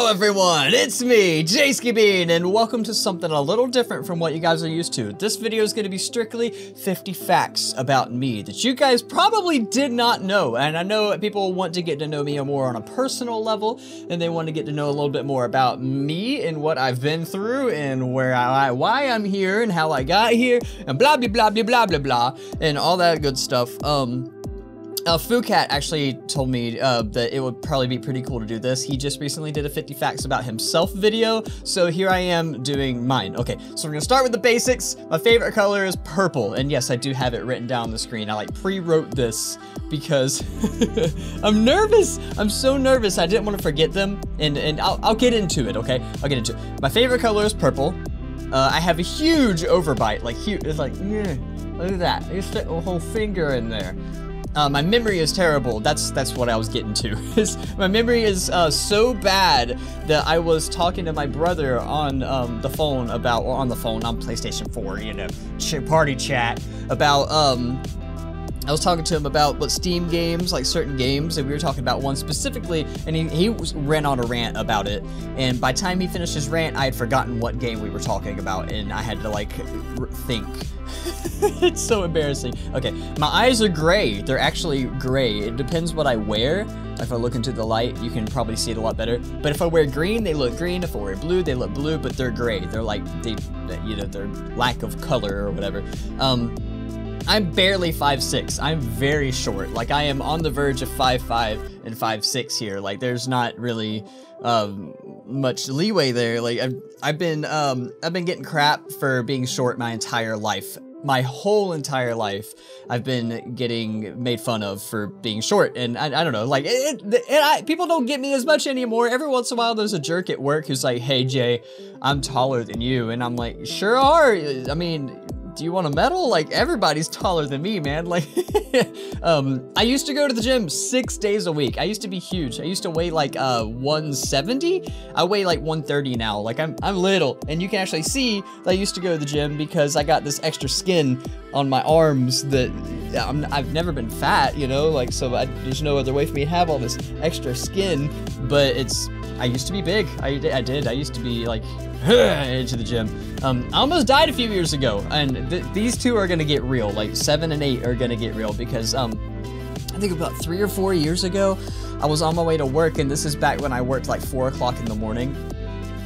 Hello everyone, it's me, JayskiBean, and welcome to something a little different from what you guys are used to. This video is going to be strictly 50 facts about me that you guys probably did not know, and I know people want to get to know me more on a personal level, and they want to get to know a little bit more about me and what I've been through, and why I'm here, and how I got here, and blah blah blah blah blah blah blah, and all that good stuff. Fucat actually told me that it would probably be pretty cool to do this. He just recently did a 50 facts about himself video, so here I am doing mine. Okay, so we're gonna start with the basics. My favorite color is purple, and yes, I do have it written down on the screen. I like pre-wrote this because I'm nervous. I'm so nervous. I didn't want to forget them, and I'll get into it, okay? I'll get into it. My favorite color is purple. I have a huge overbite, like huge. It's like, look at that. You stick a whole finger in there. My memory is terrible. That's what I was getting to. My memory is so bad that I was talking to my brother on the phone about, or on PlayStation 4, you know, party chat about, I was talking to him about what Steam games, like certain games, and we were talking about one specifically, and he ran on a rant about it, and by the time he finished his rant, I had forgotten what game we were talking about, and I had to, like, think. It's so embarrassing. Okay, my eyes are gray. They're actually gray. It depends what I wear. If I look into the light, you can probably see it a lot better. But if I wear green, they look green. If I wear blue, they look blue, but they're gray. They're like, you know, they're lack of color or whatever. I'm barely 5'6". I'm very short. Like, I am on the verge of 5'5" and 5'6" here. Like, there's not really much leeway there. Like, I've been getting crap for being short my entire life. My whole entire life, I've been getting made fun of for being short, and I don't know, like, people don't get me as much anymore. Every once in a while, there's a jerk at work who's like, "Hey, Jay, I'm taller than you," and I'm like, "Sure are. I mean, do you want a medal? Like, everybody's taller than me, man." Like, I used to go to the gym 6 days a week. I used to be huge. I used to weigh like 170. I weigh like 130 now. Like, I'm little, and you can actually see that I used to go to the gym because I got this extra skin on my arms that I've never been fat, you know, like, so there's no other way for me to have all this extra skin, but I used to be big. I used to be like into the gym. I almost died a few years ago, and these two are gonna get real. Like 7 and 8 are gonna get real because I think about 3 or 4 years ago, I was on my way to work, and this is back when I worked like 4 o'clock in the morning.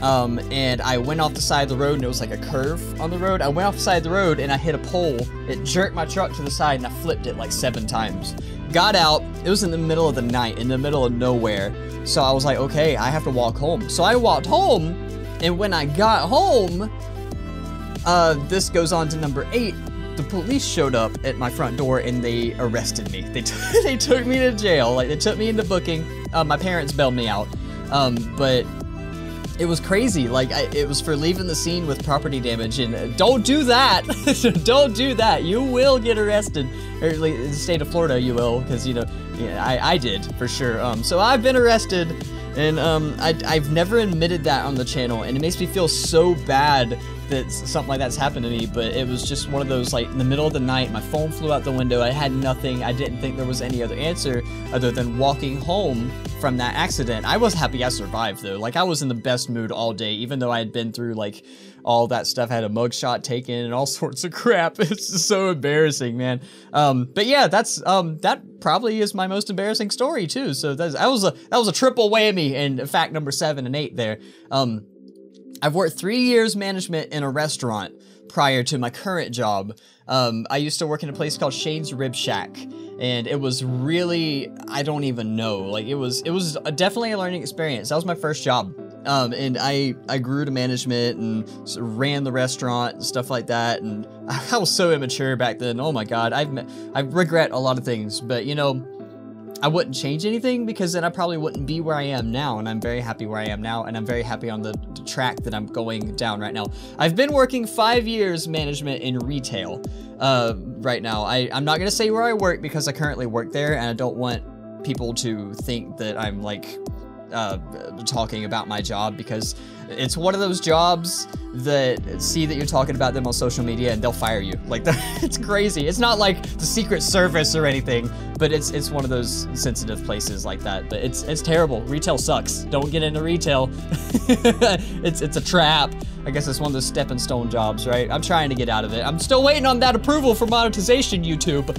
And I went off the side of the road, and it was like a curve on the road. I went off the side of the road, and I hit a pole. It jerked my truck to the side, and I flipped it like 7 times. Got out. It was in the middle of the night, in the middle of nowhere. So I was like, okay, I have to walk home. So I walked home, and when I got home, this goes on to number 8. The police showed up at my front door, and they arrested me. They took me to jail. Like, they took me into booking. My parents bailed me out. But it was crazy. Like, it was for leaving the scene with property damage, and don't do that. Don't do that. You will get arrested. Or at least in the state of Florida, you will, because, you know, yeah, I did for sure. So I've been arrested, and I've never admitted that on the channel, and it makes me feel so bad that something like that's happened to me. But it was just one of those, like, in the middle of the night, my phone flew out the window. I had nothing. I didn't think there was any other answer other than walking home from that accident. I was happy I survived, though. Like, I was in the best mood all day, even though I had been through, like, all that stuff. I had a mugshot taken and all sorts of crap. It's just so embarrassing, man. But yeah, that probably is my most embarrassing story too. So that was a triple whammy. And fact number 7 and 8 there. I've worked 3 years management in a restaurant prior to my current job. I used to work in a place called Shane's Rib Shack, and it was really, I don't even know, like, it was definitely a learning experience. That was my first job. And I grew to management and ran the restaurant and stuff like that, and I was so immature back then. Oh my god, I regret a lot of things, but, you know, I wouldn't change anything because then I probably wouldn't be where I am now, and I'm very happy where I am now, and I'm very happy on the track that I'm going down right now. I've been working 5 years management in retail right now. I'm not gonna say where I work because I currently work there, and I don't want people to think that I'm like talking about my job, because it's one of those jobs that see that you're talking about them on social media and they'll fire you. Like, it's crazy. It's not like the Secret Service or anything, but it's one of those sensitive places like that. But it's terrible. Retail sucks. Don't get into retail. It's a trap. I guess it's one of those stepping stone jobs, right? I'm trying to get out of it. I'm still waiting on that approval for monetization, YouTube.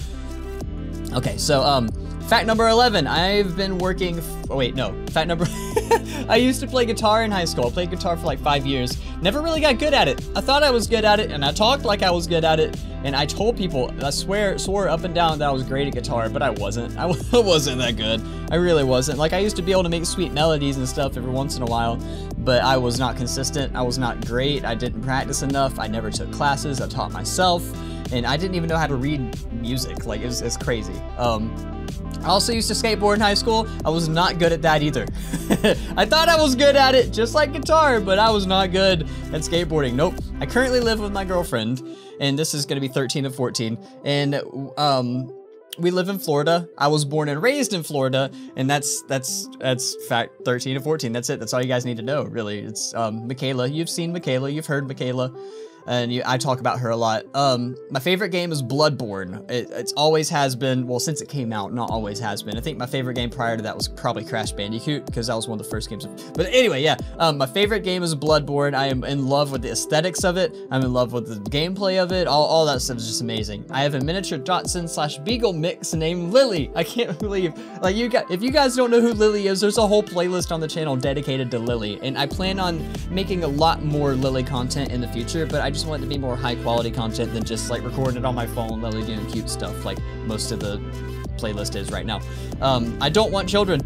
Okay, so fact number 11, I've been working, oh wait, no, fact number, I used to play guitar in high school. I played guitar for like 5 years. Never really got good at it. I thought I was good at it, and I talked like I was good at it, and I told people, I swore up and down that I was great at guitar, but I wasn't. I wasn't that good. I really wasn't. Like, I used to be able to make sweet melodies and stuff every once in a while, but I was not consistent. I was not great. I didn't practice enough. I never took classes. I taught myself, and I didn't even know how to read music. Like, it's crazy. I also used to skateboard in high school. I was not good at that either. I thought I was good at it, just like guitar, but I was not good at skateboarding. Nope. I currently live with my girlfriend, and this is gonna be 13 and 14, and we live in Florida. I was born and raised in Florida, and that's fact 13 and 14. That's it. That's all you guys need to know, really. It's Michaela. You've seen Michaela. You've heard Michaela. And I talk about her a lot. My favorite game is Bloodborne. It's always has been, well, since it came out, not always has been. I think my favorite game prior to that was probably Crash Bandicoot, because that was one of the first games. But anyway, yeah, my favorite game is Bloodborne. I am in love with the aesthetics of it. I'm in love with the gameplay of it. All that stuff is just amazing. I have a miniature Dachshund/Beagle mix named Lily. I can't believe, like, if you guys don't know who Lily is, there's a whole playlist on the channel dedicated to Lily, and I plan on making a lot more Lily content in the future, but I just want it to be more high quality content than just like recording it on my phone, Lily doing cute stuff like most of the playlist is right now. I don't want children.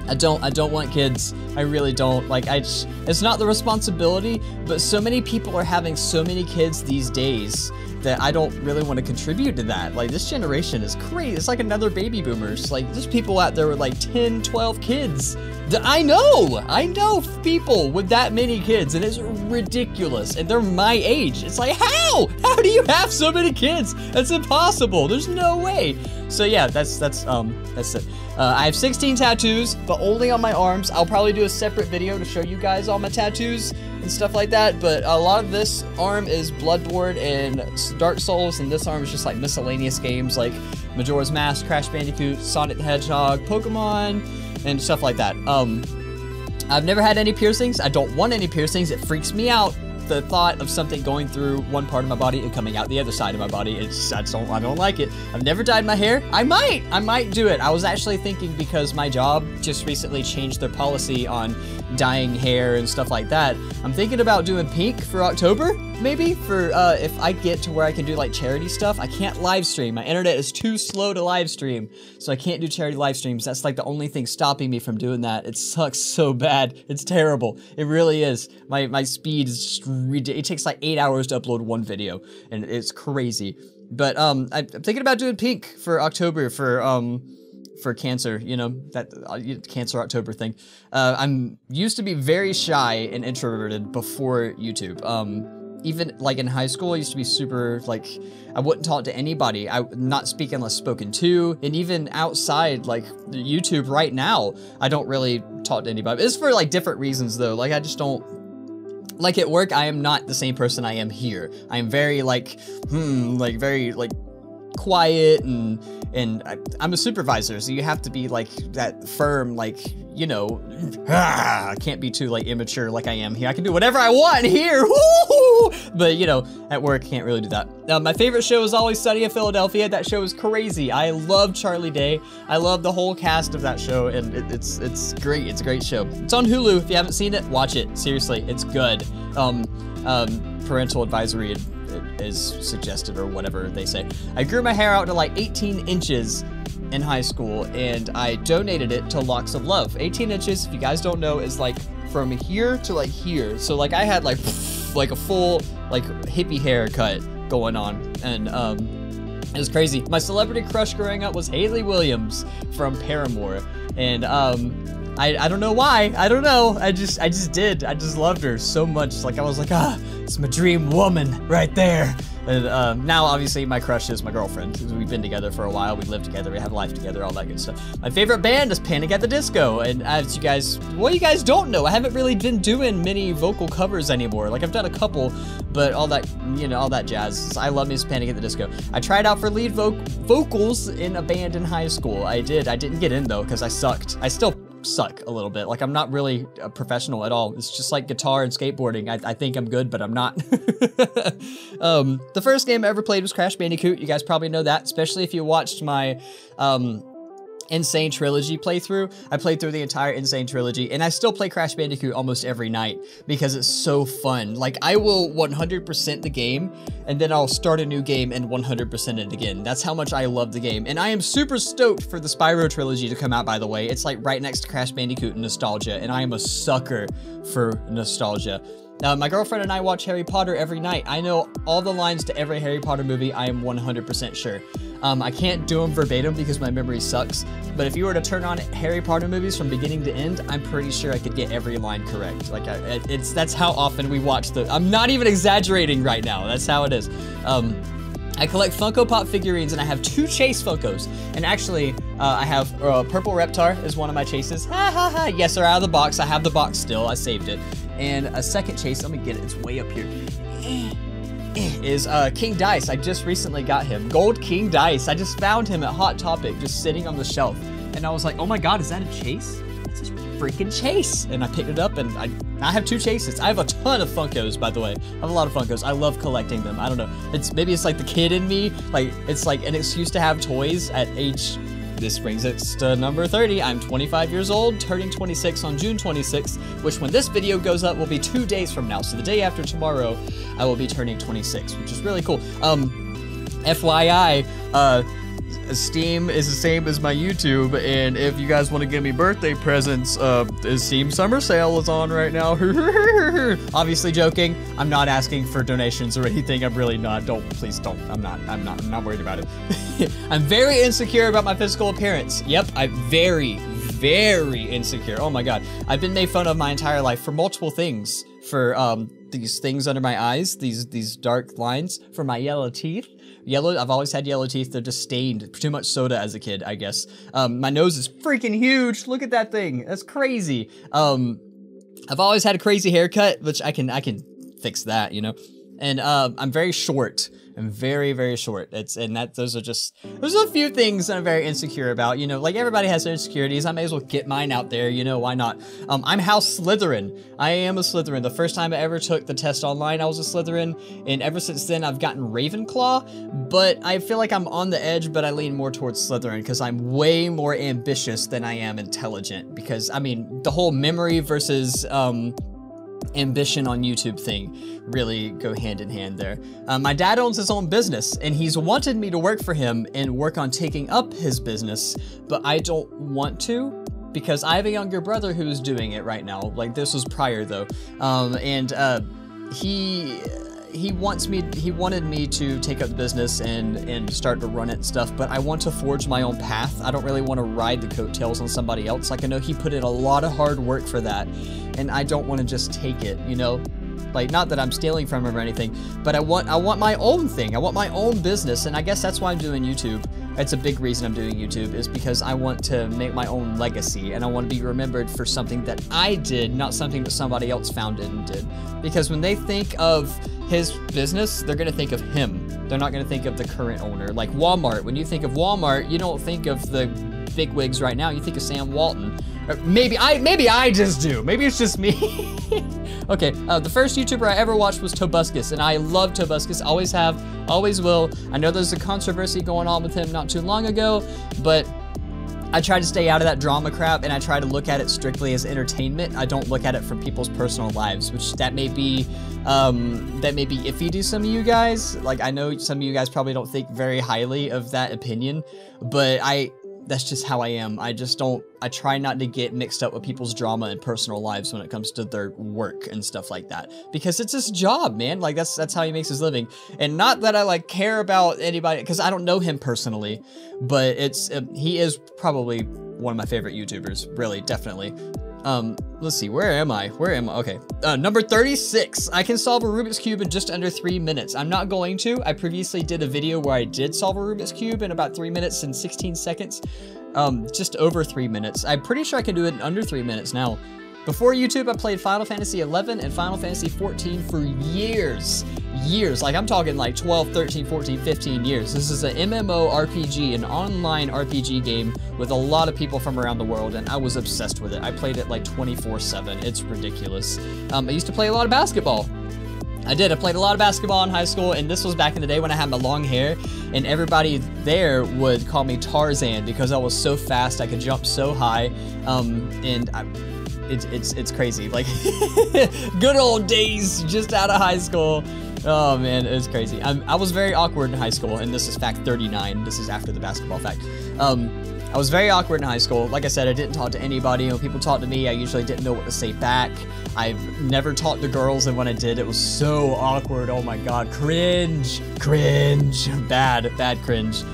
I don't want kids. I really don't. Like, it's not the responsibility, but so many people are having so many kids these days that I don't really want to contribute to that. Like, this generation is crazy. It's like another baby boomers. Like, there's people out there with like 10, 12 kids. I know people with that many kids, and it's ridiculous, and they're my age. It's like, how do you have so many kids? That's impossible. There's no way. So yeah, that's it. I have 16 tattoos, but only on my arms. I'll probably do a separate video to show you guys all my tattoos and stuff like that, but a lot of this arm is Bloodborne and Dark Souls, and this arm is just like miscellaneous games like Majora's Mask, Crash Bandicoot, Sonic the Hedgehog, Pokemon, and stuff like that. I've never had any piercings. I don't want any piercings. It freaks me out, the thought of something going through one part of my body and coming out the other side of my body. I don't like it. I've never dyed my hair. I might do it. I was actually thinking, because my job just recently changed their policy on dyeing hair and stuff like that. I'm thinking about doing pink for October, maybe, for if I get to where I can do like charity stuff. I can't live stream. My internet is too slow to live stream, so I can't do charity live streams. That's like the only thing stopping me from doing that. It sucks so bad. It's terrible. It really is. My speed is just ridiculous. It takes like 8 hours to upload one video, and it's crazy. But I'm thinking about doing pink for October for cancer, you know, that Cancer October thing. I'm used to be very shy and introverted before YouTube. Even like in high school, I used to be super, like, I wouldn't talk to anybody. I would not speak unless spoken to. And even outside, like YouTube right now, I don't really talk to anybody. It's for like different reasons though. Like, I just don't, like at work, I am not the same person I am here. I am very like, very like quiet, and I'm a supervisor, so you have to be like that firm, like, you know, I can't be too like immature like I am here. I can do whatever I want here, woo! But you know, at work, can't really do that. My favorite show is Always Sunny in Philadelphia. That show is crazy. I love Charlie Day. I love the whole cast of that show, and it's great. It's a great show. It's on Hulu. If you haven't seen it, watch it. Seriously, it's good. Parental advisory is suggested, or whatever they say. I grew my hair out to like 18 inches in high school, and I donated it to Locks of Love. 18 inches, if you guys don't know, is like from here to like here. So like I had like a full like hippie haircut going on, and it was crazy. My celebrity crush growing up was Hayley Williams from Paramore, and I don't know why. I don't know. I just did. I just loved her so much. Like I was like, ah, it's my dream woman right there. And now obviously my crush is my girlfriend. We've been together for a while. We live together. We have life together. All that good stuff. My favorite band is Panic at the Disco. And as you guys, well, you guys don't know, I haven't really been doing many vocal covers anymore. Like I've done a couple, but all that, you know, all that jazz. I love me some Panic at the Disco. I tried out for lead vocals in a band in high school. I did. I didn't get in though because I sucked. I still suck a little bit. Like I'm not really a professional at all. It's just like guitar and skateboarding. I think I'm good, but I'm not. The first game I ever played was Crash Bandicoot. You guys probably know that, especially if you watched my Insane Trilogy playthrough. I played through the entire Insane Trilogy, and I still play Crash Bandicoot almost every night because it's so fun. Like I will 100% the game, and then I'll start a new game and 100% it again. That's how much I love the game. And I am super stoked for the Spyro Trilogy to come out, by the way. It's like right next to Crash Bandicoot in nostalgia, and I am a sucker for nostalgia. My girlfriend and I watch Harry Potter every night. I know all the lines to every Harry Potter movie, I am 100% sure. I can't do them verbatim because my memory sucks, but if you were to turn on Harry Potter movies from beginning to end, I'm pretty sure I could get every line correct. Like, that's how often we watch I'm not even exaggerating right now, that's how it is. I collect Funko Pop figurines, and I have 2 Chase Funkos. And actually, I have Purple Reptar is one of my chases. Ha ha ha, yes, they're out of the box. I have the box still, I saved it. And a second chase, let me get it, it's way up here, is King Dice. I just recently got him. Gold King Dice. I just found him at Hot Topic, just sitting on the shelf. And I was like, oh my god, is that a chase? It's a freaking chase. And I picked it up, and I have 2 chases. I have a ton of Funkos, by the way. I have a lot of Funkos. I love collecting them. I don't know. Maybe it's like the kid in me. Like, it's like an excuse to have toys at age... This brings us to number 30. I'm 25 years old, turning 26 on June 26th, which when this video goes up will be 2 days from now. So the day after tomorrow, I will be turning 26, which is really cool. FYI, Steam is the same as my YouTube, and if you guys want to give me birthday presents, the Steam Summer Sale is on right now. Obviously joking. I'm not asking for donations or anything. I'm really not. Please don't. I'm not worried about it. I'm very insecure about my physical appearance. Yep, I'm very insecure. Oh my god. I've been made fun of my entire life for multiple things. For these things under my eyes, these dark lines, for my yellow teeth. I've always had yellow teeth. They're just stained. Too much soda as a kid, I guess. My nose is freaking huge. Look at that thing. That's crazy. I've always had a crazy haircut, which I can fix that, you know. And I'm very short. I'm very short. Those are a few things that I'm very insecure about. You know, like everybody has their insecurities. I may as well get mine out there. You know, why not? I'm House Slytherin. I am a Slytherin. The first time I ever took the test online, I was a Slytherin, and ever since then I've gotten Ravenclaw. But I feel like I'm on the edge, but I lean more towards Slytherin because I'm way more ambitious than I am intelligent. Because I mean, the whole memory versus ambition on YouTube thing really go hand in hand there. My dad owns his own business, and he's wanted me to work for him and work on taking up his business, but I don't want to because I have a younger brother who's doing it right now. Like, this was prior though, he wanted me to take up the business and start to run it and stuff, but I want to forge my own path. I don't really want to ride the coattails on somebody else. Like, I know he put in a lot of hard work for that, and I don't want to just take it, you know? Like, not that I'm stealing from him or anything, but I want my own thing. I want my own business, and I guess that's why I'm doing YouTube. It's a big reason I'm doing YouTube, is because I want to make my own legacy, and I want to be remembered for something that I did, not something that somebody else founded and did. Because when they think of his business, they're going to think of him. They're not going to think of the current owner. Like Walmart, when you think of Walmart, you don't think of the bigwigs right now, you think of Sam Walton. Or maybe I just do. Maybe it's just me. Okay, the first YouTuber I ever watched was Tobuscus, and I love Tobuscus, always have, always will. I know there's a controversy going on with him not too long ago, but I try to stay out of that drama crap, and I try to look at it strictly as entertainment. I don't look at it from people's personal lives, which that may be iffy to some of you guys. Like, I know some of you guys probably don't think very highly of that opinion, but that's just how I am. I try not to get mixed up with people's drama and personal lives when it comes to their work and stuff like that, because it's his job, man. Like that's how he makes his living. And not that I like care about anybody, because I don't know him personally, but he is probably one of my favorite YouTubers, really, definitely. Let's see, where am I? Okay. Number 36. I can solve a Rubik's Cube in just under 3 minutes. I'm not going to. I previously did a video where I did solve a Rubik's Cube in about 3 minutes and 16 seconds. Just over 3 minutes. I'm pretty sure I can do it in under 3 minutes now. Before YouTube, I played Final Fantasy 11 and Final Fantasy 14 for years. Like I'm talking like 12, 13, 14, 15 years. This is an MMORPG, an online RPG game with a lot of people from around the world, and I was obsessed with it. I played it like 24/7. It's ridiculous. I used to play a lot of basketball. I played a lot of basketball in high school, and this was back in the day when I had my long hair, and everybody there would call me Tarzan because I was so fast, I could jump so high, it's crazy. Like, good old days just out of high school. Oh man, it was crazy. I was very awkward in high school, and this is fact 39. This is after the basketball fact. I was very awkward in high school. Like I said, I didn't talk to anybody. When people talked to me, I usually didn't know what to say back. I've never talked to girls, and when I did, it was so awkward. Oh my god, cringe, bad cringe.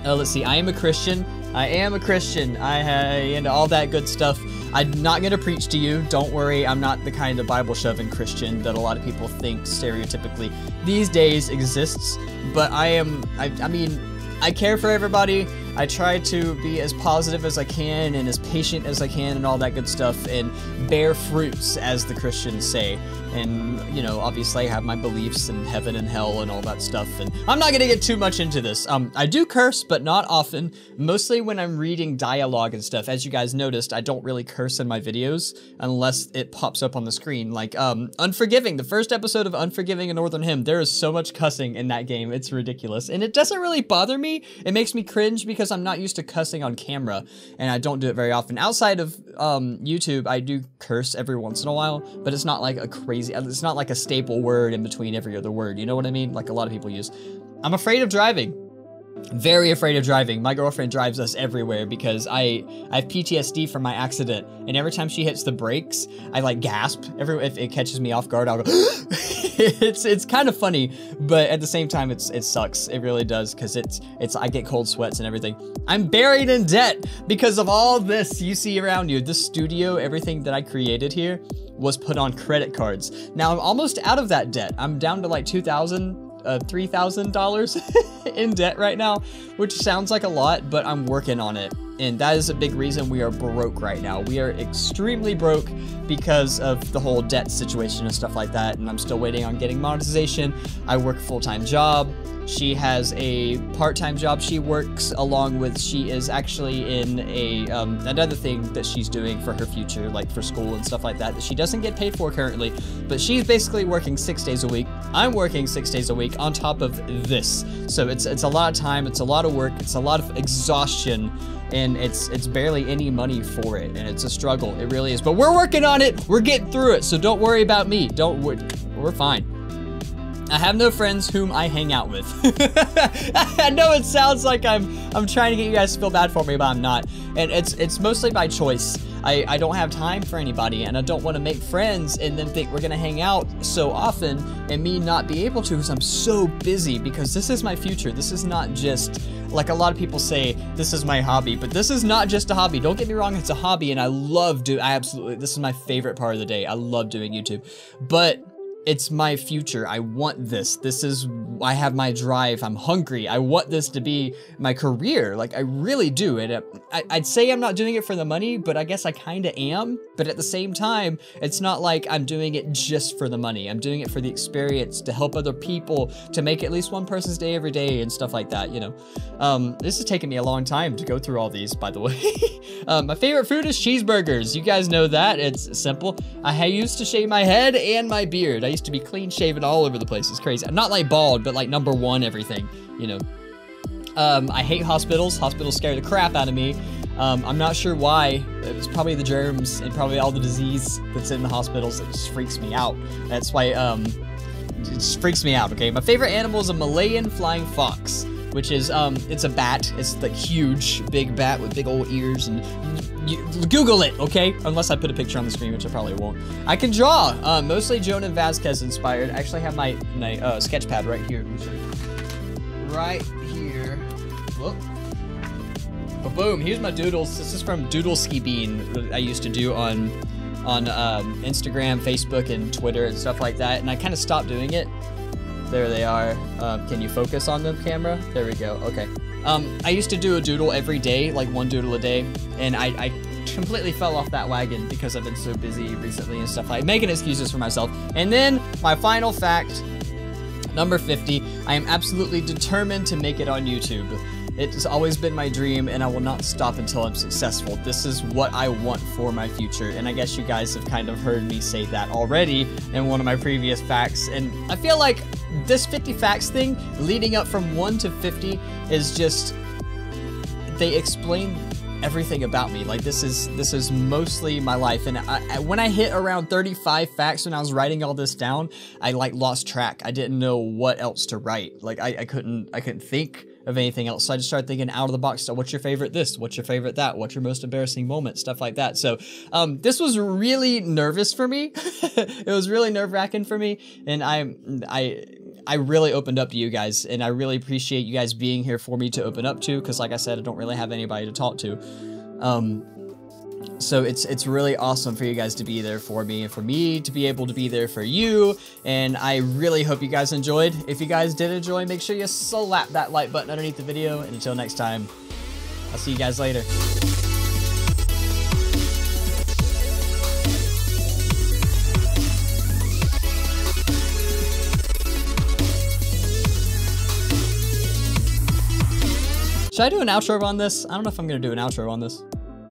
Let's see, I am a Christian. And all that good stuff. I'm not gonna preach to you. Don't worry, I'm not the kind of Bible shoving Christian that a lot of people think stereotypically these days exists. But I mean, I care for everybody. I try to be as positive as I can and as patient as I can and all that good stuff, and bear fruits, as the Christians say. And, you know, obviously I have my beliefs in heaven and hell and all that stuff, and I'm not gonna get too much into this. I do curse, but not often, mostly when I'm reading dialogue and stuff. As you guys noticed, I don't really curse in my videos unless it pops up on the screen. Like, Unforgiving, the first episode of Unforgiving: A Northern Hymn, there is so much cussing in that game, it's ridiculous. And it doesn't really bother me, it makes me cringe because I'm not used to cussing on camera, and I don't do it very often. Outside of YouTube, I do curse every once in a while, but it's not like a crazy, it's not like a staple word in between every other word, you know what I mean? Like a lot of people use. I'm afraid of driving. Very afraid of driving. My girlfriend drives us everywhere because I have PTSD from my accident, and every time she hits the brakes, I like gasp. If it catches me off guard, I'll go. It's kind of funny, but at the same time, it sucks. It really does, because I get cold sweats and everything. I'm buried in debt because of all this you see around you. This studio, everything that I created here, was put on credit cards. Now I'm almost out of that debt. I'm down to like $3,000 in debt right now, which sounds like a lot, but I'm working on it. And that is a big reason we are broke right now. We are extremely broke because of the whole debt situation and stuff like that. And I'm still waiting on getting monetization. I work a full-time job. She has a part-time job she works along with, she is actually in another thing that she's doing for her future, like for school and stuff like that, that she doesn't get paid for currently, but she's basically working 6 days a week. I'm working 6 days a week on top of this. So it's a lot of time, it's a lot of work, it's a lot of exhaustion, and it's barely any money for it, and it's a struggle, it really is. But we're working on it, we're getting through it, so don't worry about me, we're fine. I have no friends whom I hang out with. I know it sounds like I'm trying to get you guys to feel bad for me, but I'm not. And it's mostly by choice. I don't have time for anybody, and I don't want to make friends and then think we're gonna hang out so often and me not be able to because I'm so busy, because this is my future. This is not just, like a lot of people say, this is my hobby, but this is not just a hobby. Don't get me wrong, it's a hobby, and I absolutely, this is my favorite part of the day. I love doing YouTube, but it's my future. I want this. I have my drive. I'm hungry. I want this to be my career. Like, I really do. And I'd say I'm not doing it for the money, but I guess I kind of am. But at the same time, it's not like I'm doing it just for the money. I'm doing it for the experience, to help other people, to make at least one person's day every day and stuff like that, you know. This has taken me a long time to go through all these, by the way. My favorite food is cheeseburgers. You guys know that. It's simple. I used to shave my head and my beard. I used to be clean shaven all over the place. It's crazy. I'm not like bald, but like #1 everything, you know. I hate hospitals. Hospitals scare the crap out of me. I'm not sure why. It's probably the germs and probably all the disease that's in the hospitals that just freaks me out. That's why, it just freaks me out, okay? My favorite animal is a Malayan flying fox, which is, it's a bat. It's like huge, big bat with big old ears, and you Google it, okay? Unless I put a picture on the screen, which I probably won't. I can draw, mostly Jonan Vasquez inspired. I actually have my sketch pad right here. Let me show you. Right here. Whoop. But boom, here's my doodles. This is from JayskiBean that I used to do on Instagram, Facebook, and Twitter and stuff like that, and I kind of stopped doing it. There they are. Can you focus on the camera? There we go. Okay. I used to do a doodle every day, like one doodle a day, and I completely fell off that wagon because I've been so busy recently and stuff, like making excuses for myself. And then my final fact, number 50, I am absolutely determined to make it on YouTube. It has always been my dream, and I will not stop until I'm successful. This is what I want for my future, and I guess you guys have kind of heard me say that already in one of my previous facts, and I feel like this 50 facts thing, leading up from 1 to 50, is just, they explain everything about me. Like, this is mostly my life, and when I hit around 35 facts when I was writing all this down, I like lost track. I didn't know what else to write. Like, I couldn't think of anything else. So I just started thinking out of the box. So what's your favorite this? What's your favorite that? What's your most embarrassing moment? Stuff like that. So this was really nervous for me. It was really nerve-wracking for me. And I really opened up to you guys, and I really appreciate you guys being here for me to open up to, because like I said, I don't really have anybody to talk to. So it's really awesome for you guys to be there for me, and for me to be able to be there for you, and I really hope you guys enjoyed. If you guys did enjoy, make sure you slap that like button underneath the video, and until next time, I'll see you guys later. Should I do an outro on this? I don't know if I'm gonna do an outro on this.